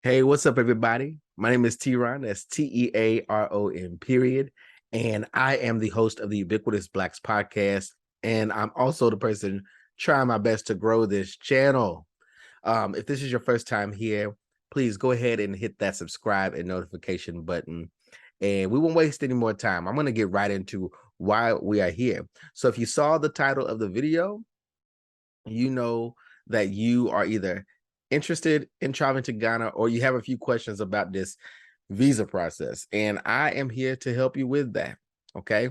Hey, what's up, everybody? My name is T-Ron. That's Tearon, period. And I am the host of the Ubiquitous Blacks podcast. And I'm also the person trying my best to grow this channel. If this is your first time here, please go ahead and hit that subscribe and notification button. And we won't waste any more time. I'm going to get right into why we are here. So if you saw the title of the video, you know that you are either interested in traveling to Ghana or you have a few questions about this visa process. And I am here to help you with that. Okay.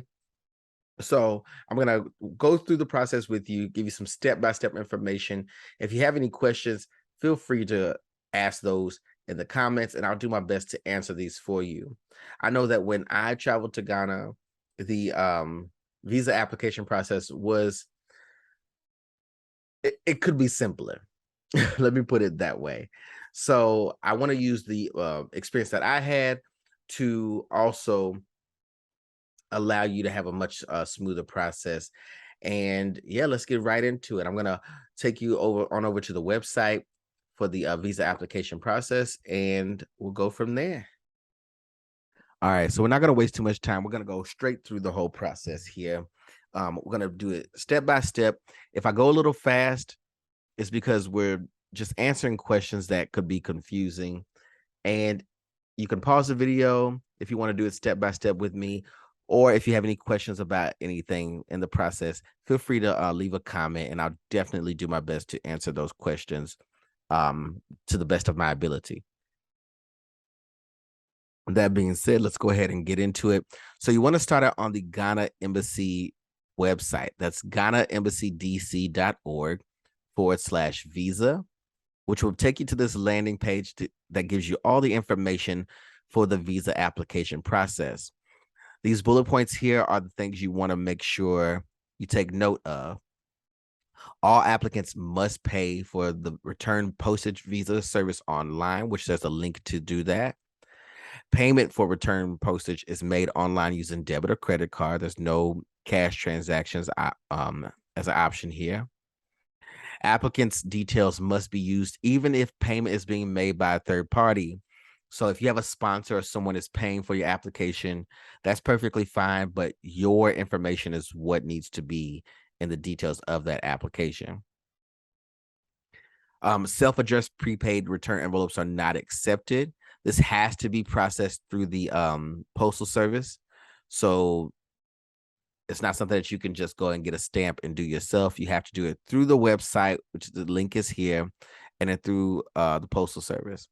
So I'm going to go through the process with you, give you some step-by-step information. If you have any questions, feel free to ask those in the comments and I'll do my best to answer these for you. I know that when I traveled to Ghana, the visa application process was it could be simpler. Let me put it that way. So I want to use the experience that I had to also allow you to have a much smoother process. And yeah, let's get right into it. I'm gonna take you over to the website for the visa application process, and we'll go from there. All right, so we're not gonna waste too much time. We're gonna go straight through the whole process here. We're gonna do it step by step. If I go a little fast, it's because we're just answering questions that could be confusing. And you can pause the video if you want to do it step by step with me, or if you have any questions about anything in the process, feel free to leave a comment and I'll definitely do my best to answer those questions to the best of my ability. That being said, let's go ahead and get into it. So you want to start out on the Ghana Embassy website. That's GhanaEmbassyDC.org/visa, which will take you to this landing page that gives you all the information for the visa application process. These bullet points here are the things you want to make sure you take note of. All applicants must pay for the return postage visa service online, which there's a link to do that. Payment for return postage is made online using debit or credit card. There's no cash transactions as an option here. Applicants' details must be used even if payment is being made by a third party. So if you have a sponsor or someone is paying for your application, that's perfectly fine, but your information is what needs to be in the details of that application. Self-addressed prepaid return envelopes are not accepted. This has to be processed through the postal service. So it's not something that you can just go and get a stamp and do yourself. You have to do it through the website, which the link is here, and then through the postal service.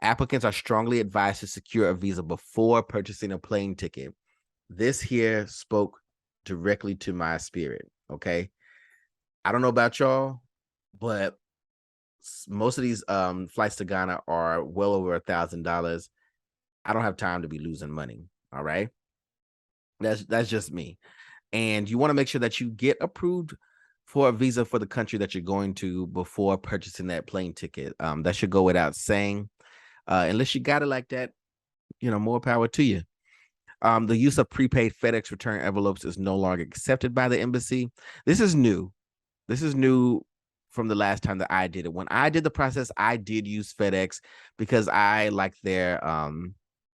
Applicants are strongly advised to secure a visa before purchasing a plane ticket. This here spoke directly to my spirit. Okay. I don't know about y'all, but most of these flights to Ghana are well over $1,000. I don't have time to be losing money. All right. That's just me. And you want to make sure that you get approved for a visa for the country that you're going to before purchasing that plane ticket. That should go without saying. Unless you got it like that, more power to you. The use of prepaid FedEx return envelopes is no longer accepted by the embassy. This is new. This is new from the last time that I did it. When I did the process, I did use FedEx because I like their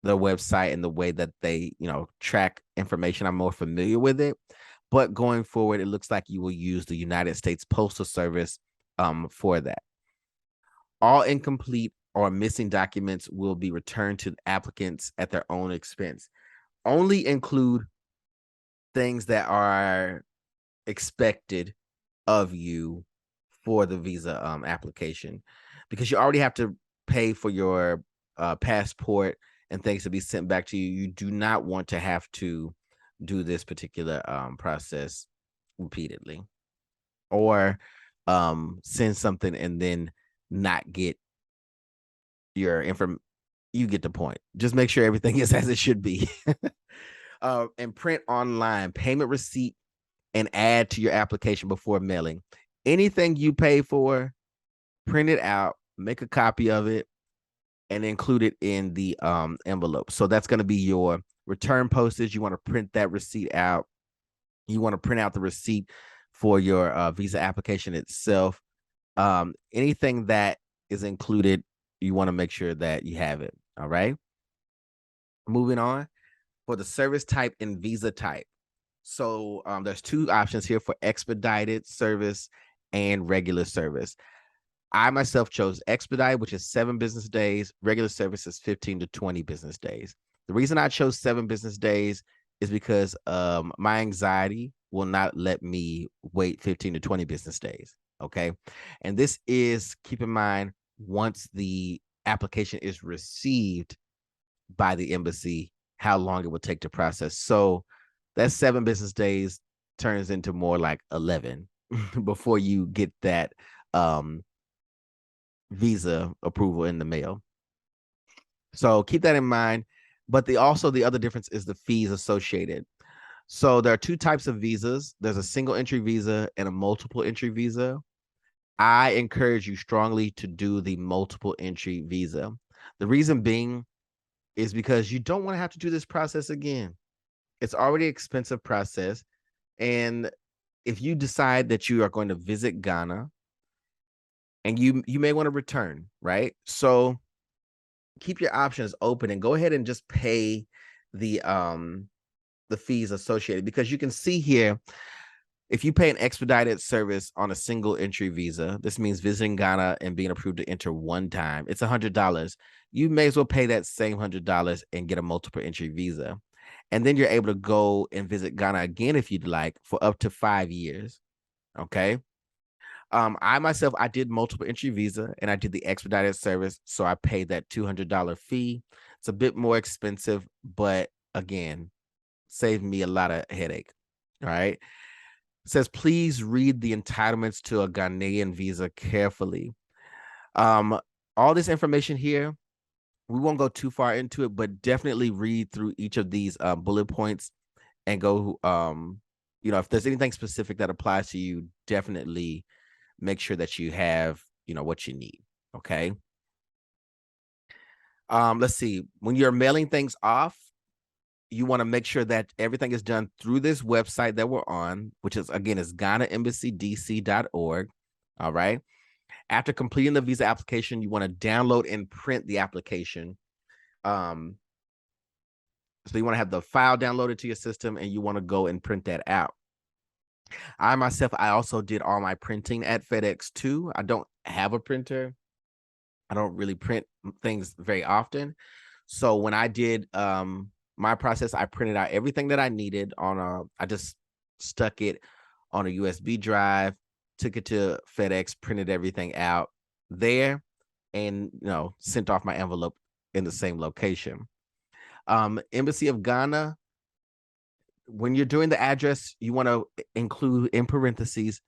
website and the way that they, track information. I'm more familiar with it. But going forward, it looks like you will use the United States Postal Service for that. All incomplete or missing documents will be returned to applicants at their own expense. Only include things that are expected of you for the visa application, because you already have to pay for your passport and things to be sent back to you. You do not want to have to do this particular process repeatedly, or send something and then not get your information. You get the point. Just make sure everything is as it should be. And print online payment receipt and add to your application before mailing. Anything you pay for, print it out, make a copy of it, and include it in the envelope. So that's going to be your return postage. You want to print that receipt out. You want to print out the receipt for your visa application itself. Anything that is included you want to make sure that you have it. All right. Moving on for the service type and visa type. So there's two options here for expedited service and regular service. I myself chose expedite, which is 7 business days. Regular service is 15 to 20 business days. The reason I chose 7 business days is because my anxiety will not let me wait 15 to 20 business days. Okay. And this is, keep in mind, once the application is received by the embassy, how long it will take to process. So that 7 business days turns into more like 11 before you get that visa approval in the mail. So keep that in mind. But the other difference is the fees associated. So there are 2 types of visas. There's a single entry visa and a multiple entry visa. I encourage you strongly to do the multiple entry visa. The reason being is because you don't want to have to do this process again. It's already an expensive process. And if you decide that you are going to visit Ghana and you may want to return, right? So keep your options open and go ahead and just pay the fees associated, because you can see here, if you pay an expedited service on a single entry visa, this means visiting Ghana and being approved to enter one time, it's $100. You may as well pay that same $100 and get a multiple entry visa. And then you're able to go and visit Ghana again if you'd like for up to 5 years. Okay. I did multiple entry visa and I did the expedited service. So I paid that $200 fee. It's a bit more expensive, but again, saved me a lot of headache. All right. It says, please read the entitlements to a Ghanaian visa carefully. All this information here, we won't go too far into it, but definitely read through each of these bullet points and go, if there's anything specific that applies to you, definitely make sure that you have, what you need. Okay. Let's see. When you're mailing things off, you want to make sure that everything is done through this website that we're on, which is, again, is GhanaEmbassyDC.org. All right. After completing the visa application, you want to download and print the application. So you want to have the file downloaded to your system and you want to go and print that out. I also did all my printing at FedEx too. I don't have a printer. I don't really print things very often. So when I did my process, I printed out everything that I needed I just stuck it on a USB drive, took it to FedEx, printed everything out there, and sent off my envelope in the same location. Embassy of Ghana, when you're doing the address, you want to include in parentheses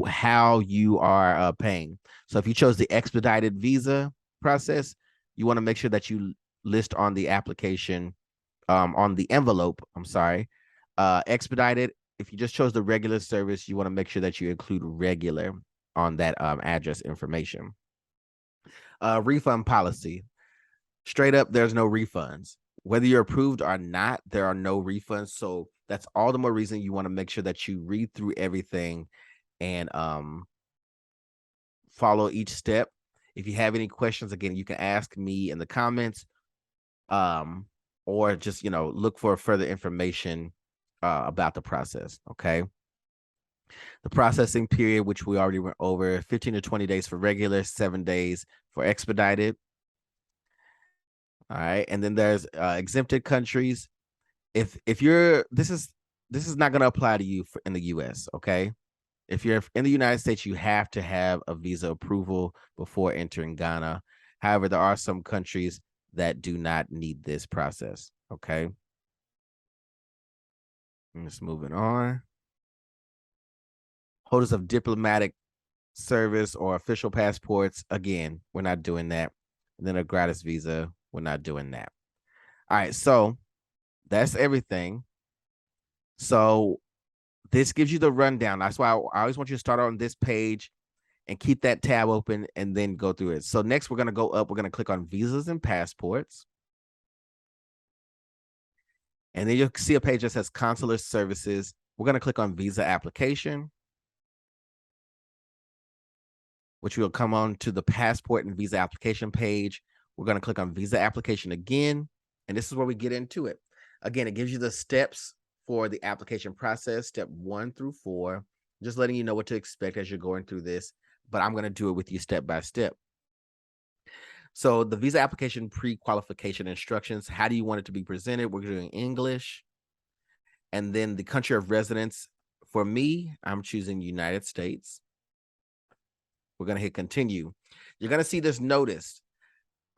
how you are paying. So if you chose the expedited visa process, you want to make sure that you list on the application, on the envelope, expedited. If you just chose the regular service, you want to make sure that you include regular on that address information. Refund policy. Straight up, there's no refunds. Whether you're approved or not, there are no refunds. So that's all the more reason you want to make sure that you read through everything and follow each step. If you have any questions, again, you can ask me in the comments, or just look for further information about the process. Okay. The processing period, which we already went over, 15 to 20 days for regular, 7 days for expedited. All right. And then there's exempted countries. If you're this is not going to apply to you in the US. Okay. If you're in the United States, you have to have a visa approval before entering Ghana. However, there are some countries that do not need this process. Okay. I'm just moving on. Holders of diplomatic service or official passports, again, we're not doing that. And then a gratis visa, we're not doing that. All right, so that's everything. So this gives you the rundown. That's why I always want you to start on this page and keep that tab open and then go through it. So next we're going to go up. We're going to click on visas and passports. And then you'll see a page that says consular services. We're going to click on visa application. which will come on to the passport and visa application page. We're going to click on visa application again, and this is where we get into it. Again, it gives you the steps for the application process, step 1 through 4, just letting you know what to expect as you're going through this, but I'm going to do it with you step by step. So the visa application pre-qualification instructions, how do you want it to be presented? We're doing English. And then the country of residence, for me, I'm choosing United States. We're going to hit continue. You're going to see this notice.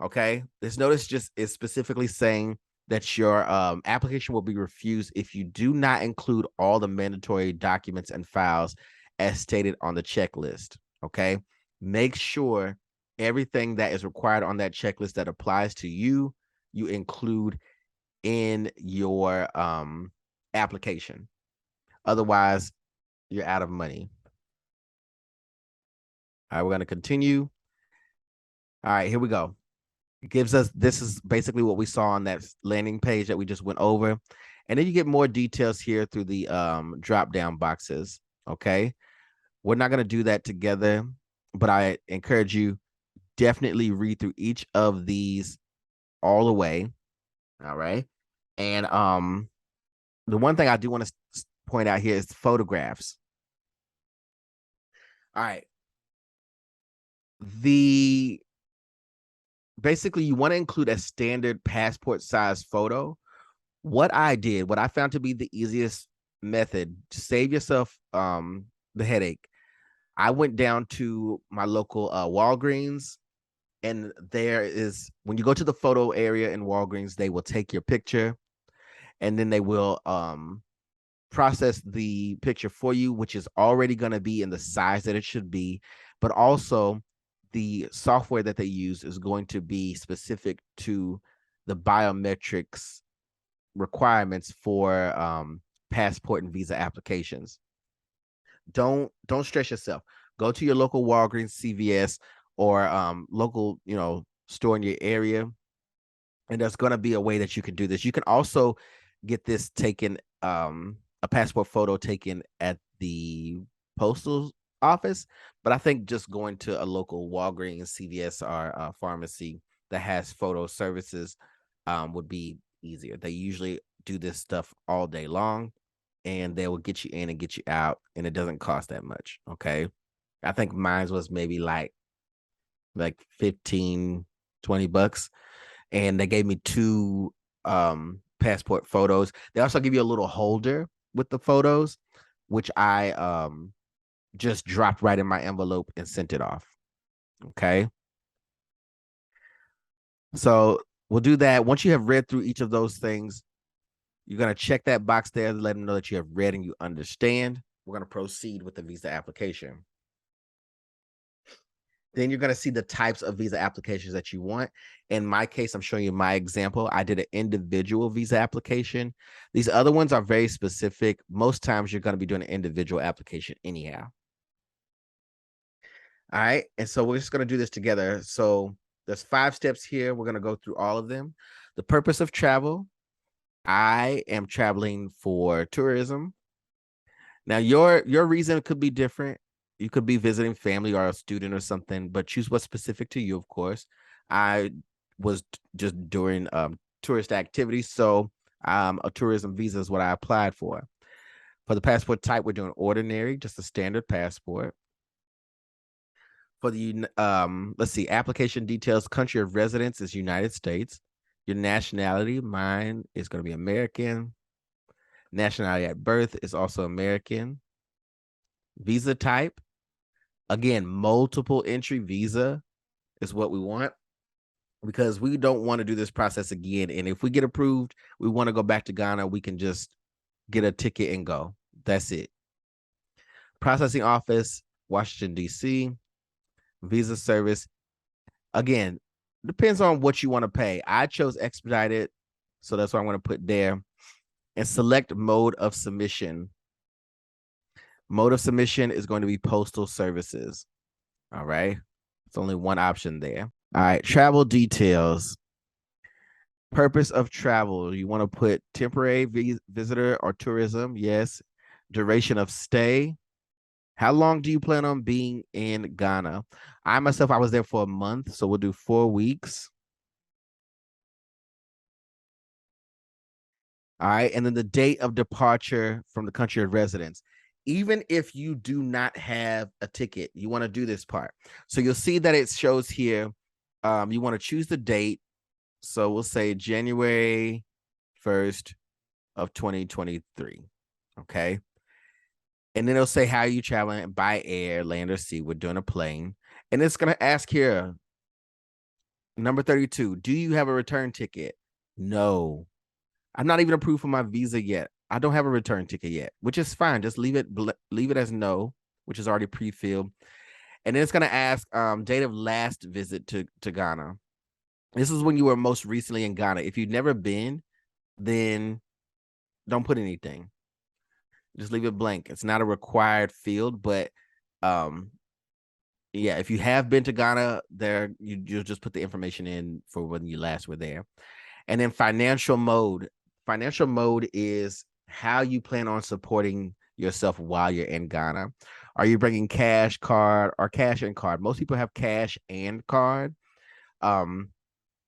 Okay. This notice just is specifically saying that your application will be refused if you do not include all the mandatory documents and files as stated on the checklist. Okay. Make sure everything that is required on that checklist that applies to you, you include in your application. Otherwise, you're out of money. All right, we're going to continue. All right, here we go. It gives us, this is basically what we saw on that landing page that we just went over. And then you get more details here through the drop down boxes. Okay. We're not going to do that together, but I encourage you, definitely read through each of these all the way. All right. And the one thing I do want to point out here is photographs. All right. Basically, you want to include a standard passport size photo. What I found to be the easiest method to save yourself the headache, I went down to my local Walgreens, and there is, when you go to the photo area in Walgreens, they will take your picture, and then they will process the picture for you, which is already going to be in the size that it should be, but also the software that they use is going to be specific to the biometrics requirements for passport and visa applications. Don't stress yourself. Go to your local Walgreens, CVS, or local, store in your area, and there's going to be a way that you can do this. You can also get this taken, a passport photo taken at the postal office, but I think just going to a local Walgreens, CVS, or a pharmacy that has photo services would be easier. They usually do this stuff all day long, and they will get you in and get you out, and it doesn't cost that much. Okay. I think mine was maybe like 15, $20, and they gave me 2 passport photos. They also give you a little holder with the photos, which I just dropped right in my envelope and sent it off. Okay. So we'll do that. Once you have read through each of those things, you're going to check that box there to let them know that you have read and you understand. We're going to proceed with the visa application. Then you're going to see the types of visa applications that you want. In my case, I'm showing you my example. I did an individual visa application. These other ones are very specific. Most times you're going to be doing an individual application anyhow. All right. And so we're just going to do this together. So there's 5 steps here. We're going to go through all of them. The purpose of travel. I am traveling for tourism. Now, your reason could be different. You could be visiting family or a student or something, but choose what's specific to you, of course. I was just doing tourist activities, so a tourism visa is what I applied for. For the passport type, we're doing ordinary, just a standard passport. For the let's see, application details, country of residence is United States. Your nationality, mine is going to be American. Nationality at birth is also American. Visa type, again, multiple entry visa is what we want, because we don't want to do this process again. And if we get approved, we want to go back to Ghana, we can just get a ticket and go. That's it. Processing office, Washington, D.C. Visa service, again, depends on what you want to pay. I chose expedited, so that's what I'm going to put there. And select mode of submission. Mode of submission is going to be postal services. All right. It's only one option there. All right. Travel details. Purpose of travel. You want to put temporary visitor or tourism. Yes. Duration of stay. How long do you plan on being in Ghana? I myself, I was there for a month, so we'll do 4 weeks. All right. And then the date of departure from the country of residence. Even if you do not have a ticket, you want to do this part. So you'll see that it shows here. You want to choose the date. So we'll say January 1st of 2023. Okay. And then it'll say how you traveling by air, land, or sea. We're doing a plane. And it's going to ask here, number 32, do you have a return ticket? No. I'm not even approved for my visa yet. I don't have a return ticket yet, which is fine. Just leave it as no, which is already pre-filled. And then it's gonna ask date of last visit to Ghana. This is when you were most recently in Ghana. If you've never been, then don't put anything. Just leave it blank. It's not a required field, but um yeah, if you have been to Ghana, you'll just put the information in for when you last were there. And then financial mode. Financial mode is how you plan on supporting yourself while you're in Ghana. Are you bringing cash, card, or cash and card? Most people have cash and card. Um,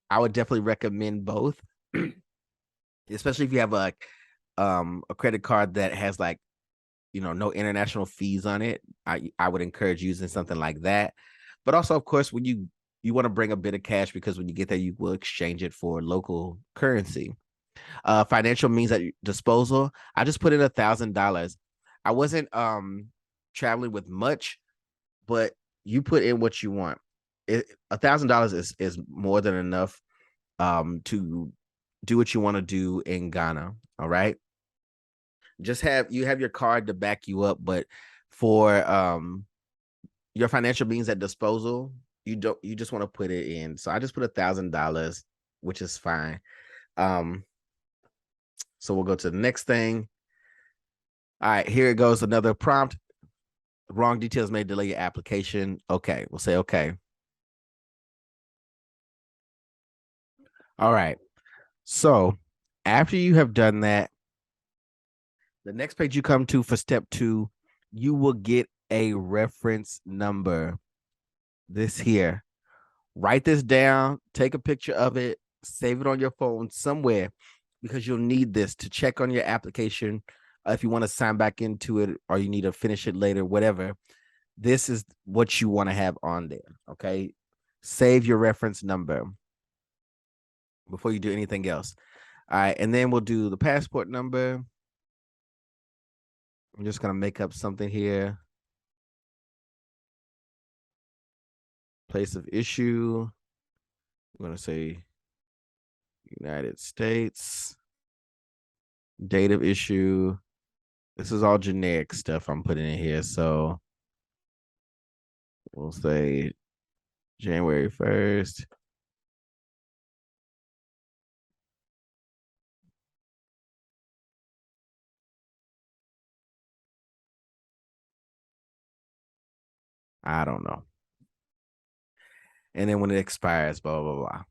I would definitely recommend both, especially if you have a credit card that has like no international fees on it. I would encourage using something like that. But also, of course, when you want to bring a bit of cash because when you get there, you will exchange it for local currency. Financial means at your disposal. I just put in $1,000. I wasn't traveling with much, but you put in what you want. $1,000 is more than enough to do what you want to do in Ghana. All right. Just have your card to back you up, but for your financial means at disposal, you just want to put it in. So I just put $1,000, which is fine. Um, so we'll go to the next thing. All right, here it goes. Another prompt. Wrong details may delay your application. Okay, we'll say okay. All right. So after you have done that, the next page you come to for step 2, you will get a reference number. This here. Write this down, take a picture of it, save it on your phone somewhere because you'll need this to check on your application if you want to sign back into it or you need to finish it later, whatever. This is what you want to have on there. Okay. Save your reference number before you do anything else. All right. And then we'll do the passport number. I'm just going to make up something here. Place of issue. I'm going to say United States. Date of issue. This is all generic stuff I'm putting in here. So we'll say January 1st. I don't know. And then when it expires, blah, blah, blah.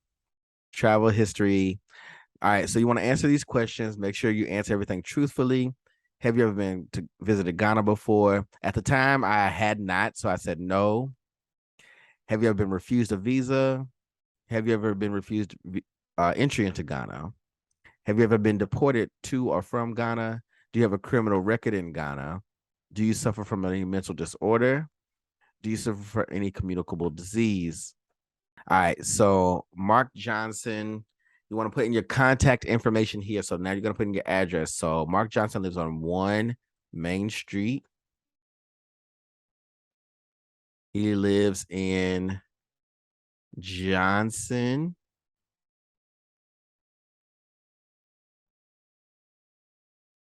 Travel history. All right. So you want to answer these questions. Make sure you answer everything truthfully. Have you ever been to visited Ghana before? At the time, I had not. So I said no. Have you ever been refused a visa? Have you ever been refused entry into Ghana? Have you ever been deported to or from Ghana? Do you have a criminal record in Ghana? Do you suffer from any mental disorder? Do you suffer from any communicable disease? All right. So Mark Johnson, you want to put in your contact information here. So now you're going to put in your address. So Mark Johnson lives on 1 Main Street. He lives in Johnson.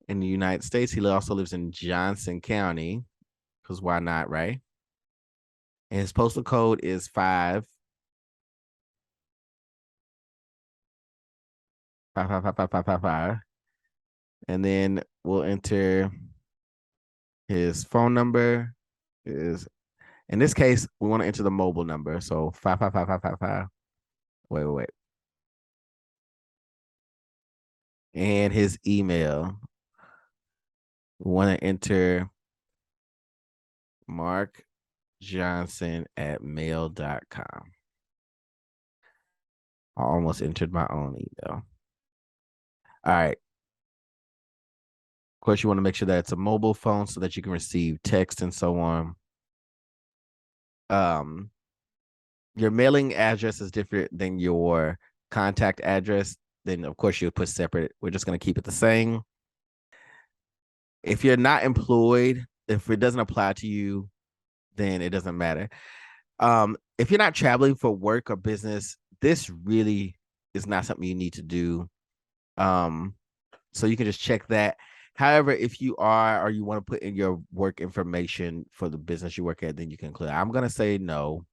In the United States. He also lives in Johnson County. Because why not, right? And his postal code is 5555555. And then we'll enter his phone number. Is in this case, we want to enter the mobile number. So 5555555. Wait. And his email. We want to enter markjohnson@mail.com. I almost entered my own email. All right. Of course, you want to make sure that it's a mobile phone so that you can receive text and so on. Um, your mailing address is different than your contact address. Then, of course, you'll put separate. We're just going to keep it the same. If you're not employed, if it doesn't apply to you, then it doesn't matter. If you're not traveling for work or business, this really is not something you need to do. So you can just check that. However, if you are or you want to put in your work information for the business you work at, then you can include. I'm gonna say no.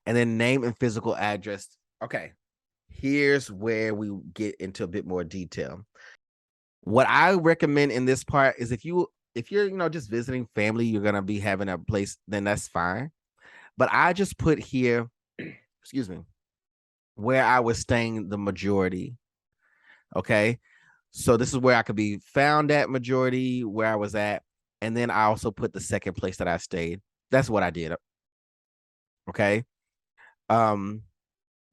And then name and physical address. Okay. Here's where we get into a bit more detail. What I recommend in this part is if you're just visiting family, you're gonna be having a place, then that's fine. But I just put here, excuse me, where I was staying the majority. Okay. So this is where I could be found at majority, where I was at. And then I also put the second place that I stayed. That's what I did. Okay. Um,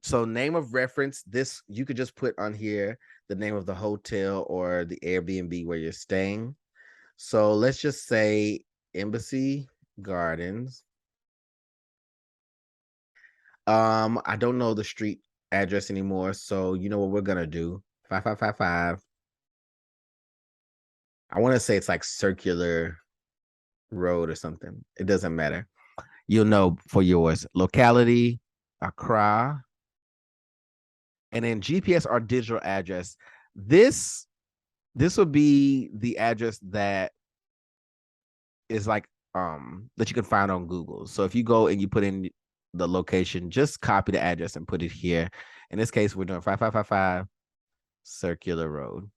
so name of reference, this you could just put on here the name of the hotel or the Airbnb where you're staying. So let's just say Embassy Gardens. I don't know the street address anymore. So you know what we're gonna do? 5555. I want to say it's like Circular Road or something. It doesn't matter. You'll know for yours. Locality, Accra, and then GPS or digital address. This will be the address that is like that you can find on Google. So if you go and you put in the location, just copy the address and put it here. In this case, we're doing 5555 Circular Road.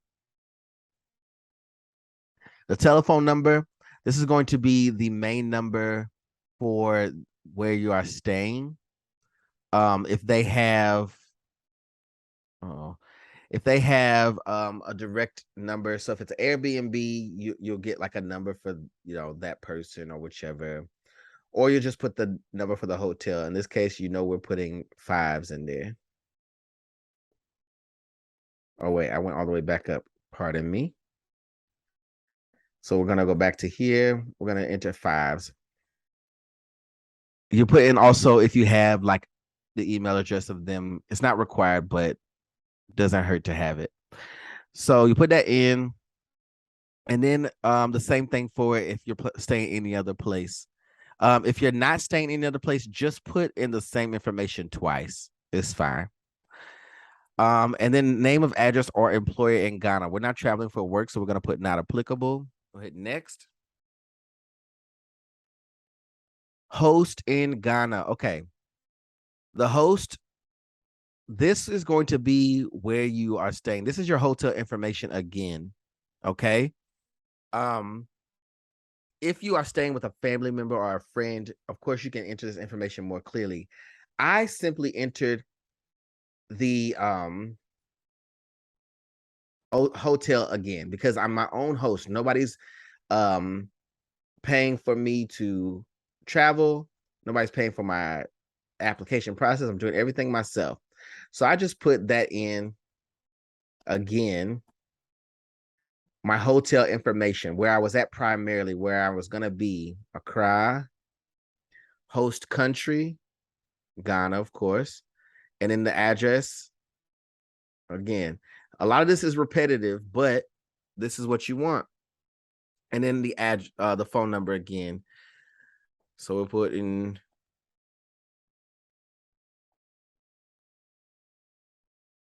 The telephone number, this is going to be the main number for where you are staying. If they have if they have a direct number, so if it's Airbnb, you'll get like a number for that person or whichever, or you just put the number for the hotel. In this case, we're putting fives in there. Oh wait, I went all the way back up. Pardon me. So we're gonna go back to here. We're gonna enter fives. You put in also if you have like the email address of them. It's not required, but doesn't hurt to have it. So you put that in, and then the same thing for if you're staying any other place. If you're not staying in another place, just put in the same information twice. It's fine. And then name of address or employer in Ghana. We're not traveling for work, so we're gonna put not applicable. Go ahead next. Host in Ghana. Okay. The host, this is going to be where you are staying. This is your hotel information again. Okay. If you are staying with a family member or a friend, of course you can enter this information more clearly. I simply entered the hotel again because I'm my own host. Nobody's paying for me to travel. Nobody's paying for my application process. I'm doing everything myself. So I just put that in again. My hotel information, where I was at primarily, where I was going to be, Accra, host country, Ghana, of course. And then the address, again, a lot of this is repetitive, but this is what you want. And then the phone number again. So we'll put in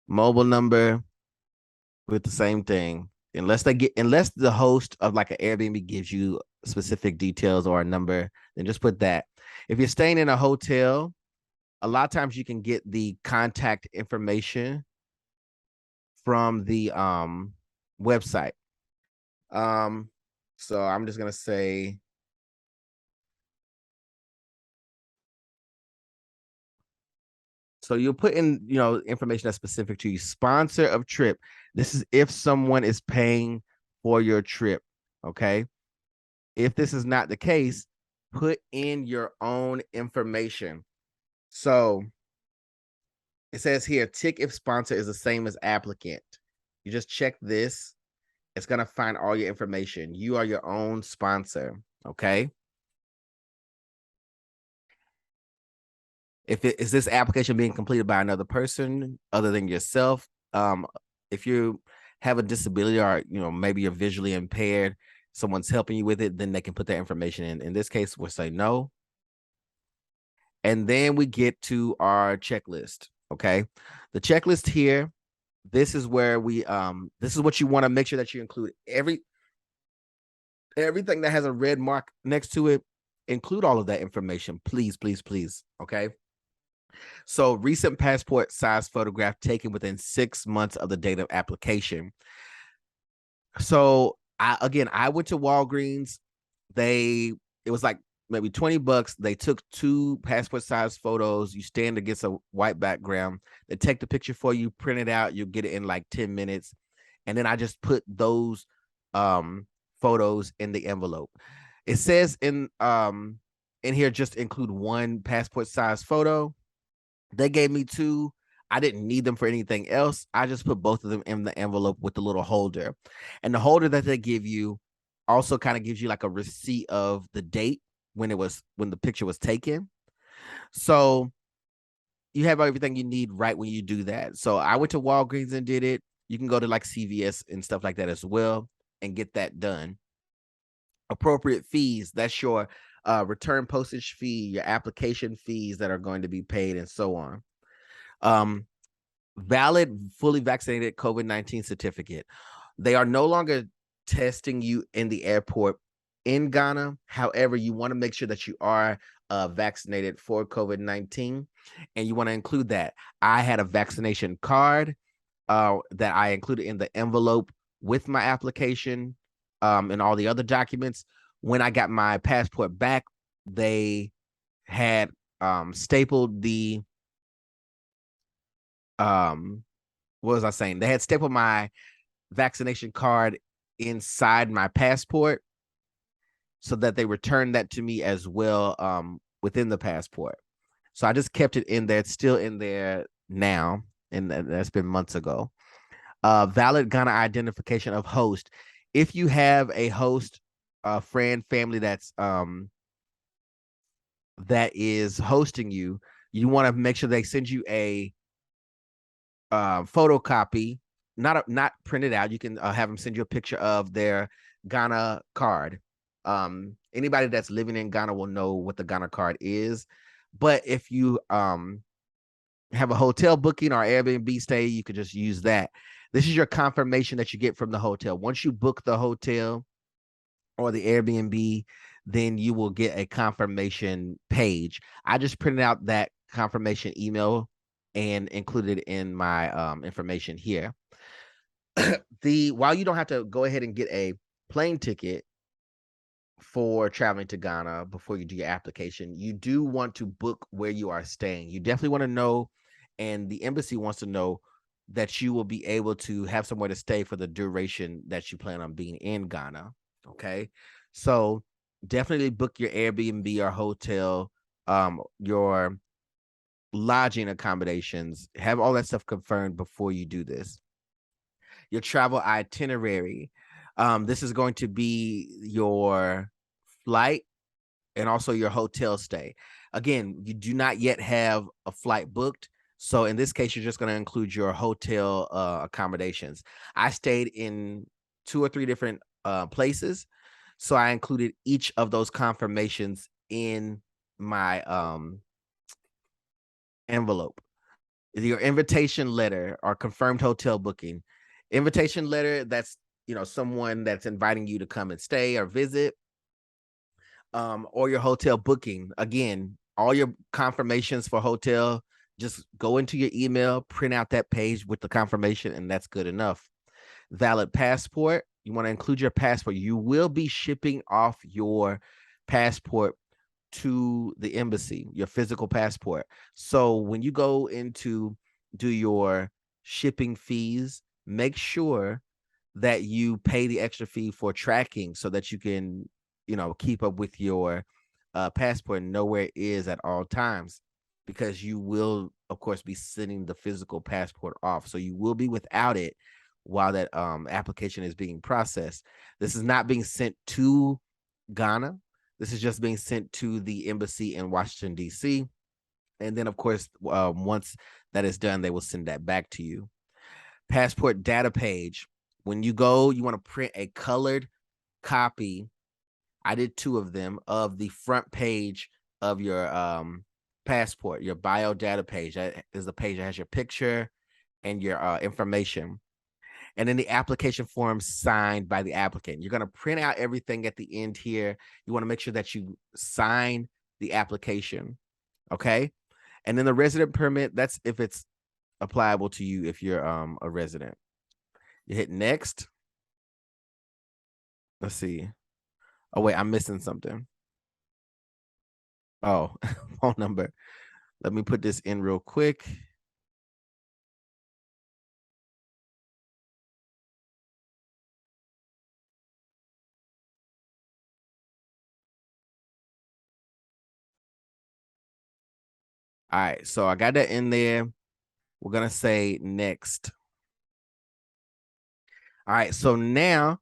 mobile number with the same thing. Unless the host of like an Airbnb gives you specific details or a number, then just put that. If you're staying in a hotel, a lot of times you can get the contact information from the website. So I'm just gonna say so you'll put in information that's specific to you. Sponsor of trip. This is if someone is paying for your trip. Okay. If this is not the case, put in your own information. So it says here, tick if sponsor is the same as applicant. You just check this. It's going to find all your information. You are your own sponsor. Okay. If it is this application being completed by another person other than yourself, if you have a disability or maybe you're visually impaired, someone's helping you with it, then they can put that information in. In this case, we'll say no. And then we get to our checklist. Okay. The checklist here, this is where this is what you want to make sure that you include everything that has a red mark next to it. Include all of that information, please, please, please. Okay. So recent passport size photograph taken within 6 months of the date of application. So I went to Walgreens. It was like maybe $20. They took 2 passport size photos. You stand against a white background. They take the picture for you, print it out. You'll get it in like 10 minutes. And then I just put those photos in the envelope. It says in here, just include 1 passport size photo. They gave me 2. I didn't need them for anything else. I just put both of them in the envelope with the little holder. And the holder that they give you also kind of gives you like a receipt of the date when the picture was taken. So you have everything you need right when you do that. So I went to Walgreens and did it. You can go to like CVS and stuff like that as well and get that done. Appropriate fees, that's your return postage fee, your application fees that are going to be paid, and so on. Valid, fully vaccinated COVID-19 certificate. They are no longer testing you in the airport in Ghana. However, you want to make sure that you are vaccinated for COVID-19, and you want to include that. I had a vaccination card that I included in the envelope with my application and all the other documents. When I got my passport back, they had stapled the what was I saying? They had stapled my vaccination card inside my passport so that they returned that to me as well within the passport. So I just kept it in there. It's still in there now, and that's been months ago. Valid Ghana identification of host. If you have a host, a friend, family that is hosting you, you want to make sure they send you a photocopy, not printed out. You can have them send you a picture of their Ghana card. Anybody that's living in Ghana will know what the Ghana card is. But if you have a hotel booking or Airbnb stay, you could just use that. This is your confirmation that you get from the hotel. Once you book the hotel or the Airbnb, then you will get a confirmation page. I just printed out that confirmation email and included in my information here. While you don't have to go ahead and get a plane ticket for traveling to Ghana before you do your application, you do want to book where you are staying. You definitely want to know, and the embassy wants to know, that you will be able to have somewhere to stay for the duration that you plan on being in Ghana. Okay. So definitely book your Airbnb or hotel, your lodging accommodations, have all that stuff confirmed before you do this. Your travel itinerary. This is going to be your flight and also your hotel stay. Again, you do not yet have a flight booked. So in this case, you're just going to include your hotel accommodations. I stayed in 2 or 3 different places. So I included each of those confirmations in my envelope. Your invitation letter or confirmed hotel booking. Invitation letter, that's someone that's inviting you to come and stay or visit. Or your hotel booking. Again, all your confirmations for hotel, just go into your email, print out that page with the confirmation, and that's good enough. Valid passport. You want to include your passport. You will be shipping off your passport to the embassy, your physical passport. So when you go into do your shipping fees, make sure that you pay the extra fee for tracking so that you can keep up with your passport and know where it is at all times, because you will, of course, be sending the physical passport off. So you will be without it while that application is being processed. This is not being sent to Ghana. This is just being sent to the embassy in Washington, D.C. And then, of course, once that is done, they will send that back to you. Passport data page. When you go, you want to print a colored copy. I did 2 of them, of the front page of your passport, your bio data page. That is the page that has your picture and your information. And then the application form signed by the applicant. You're going to print out everything at the end here. You want to make sure that you sign the application. Okay. And then the resident permit, that's if it's applicable to you if you're a resident. You hit next. Let's see. Oh, wait, I'm missing something. Oh, phone number. Let me put this in real quick. All right, so I got that in there. We're going to say next. All right, so now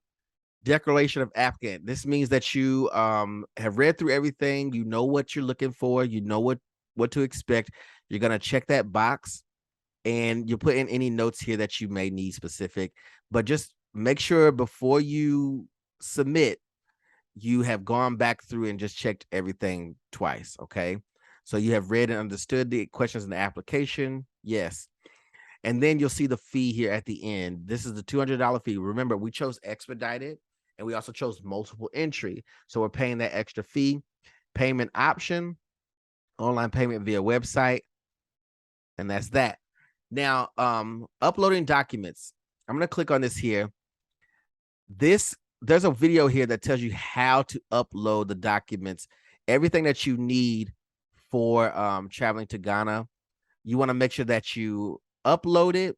declaration of applicant. This means that you have read through everything. You know what you're looking for. You know what to expect. You're going to check that box, and you put in any notes here that you may need specific. But just make sure before you submit, you have gone back through and just checked everything twice. Okay. So you have read and understood the questions in the application. Yes. And then you'll see the fee here at the end. This is the $200 fee. Remember, we chose expedited and we also chose multiple entry. So we're paying that extra fee. Payment option, online payment via website. And that's that. Now, uploading documents. I'm going to click on this here. There's a video here that tells you how to upload the documents, everything that you need for traveling to Ghana. You want to make sure that you upload it,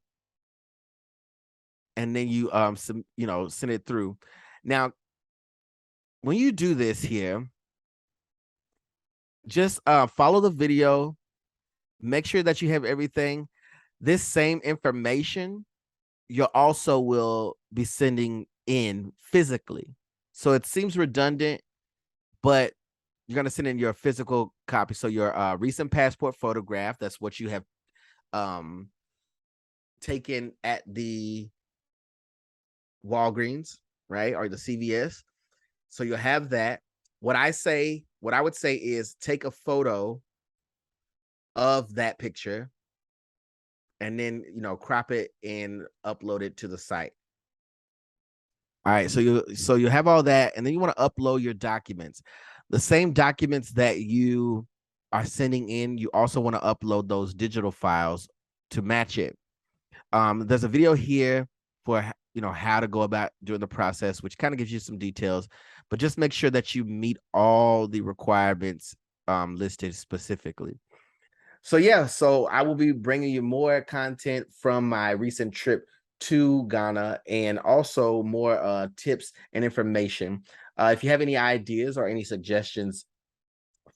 and then you send it through. Now, when you do this here, just follow the video, make sure that you have everything. This same information you also will be sending in physically. So it seems redundant, but you're going to send in your physical copy. So your recent passport photograph, that's what you have taken at the Walgreens, right? Or the CVS. So you'll have that. What I would say is take a photo of that picture and then, crop it and upload it to the site. All right. So you have all that, and then you want to upload your documents. The same documents that you are sending in, you also want to upload those digital files to match it. There's a video here for how to go about doing the process, which kind of gives you some details, but just make sure that you meet all the requirements listed specifically. So yeah, so I will be bringing you more content from my recent trip to Ghana, and also more tips and information. If you have any ideas or any suggestions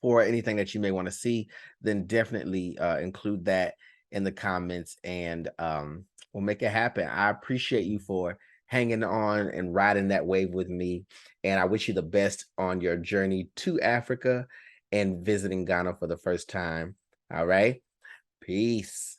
for anything that you may want to see, then definitely include that in the comments, and we'll make it happen. I appreciate you for hanging on and riding that wave with me, and I wish you the best on your journey to Africa and visiting Ghana for the first time. All right. Peace.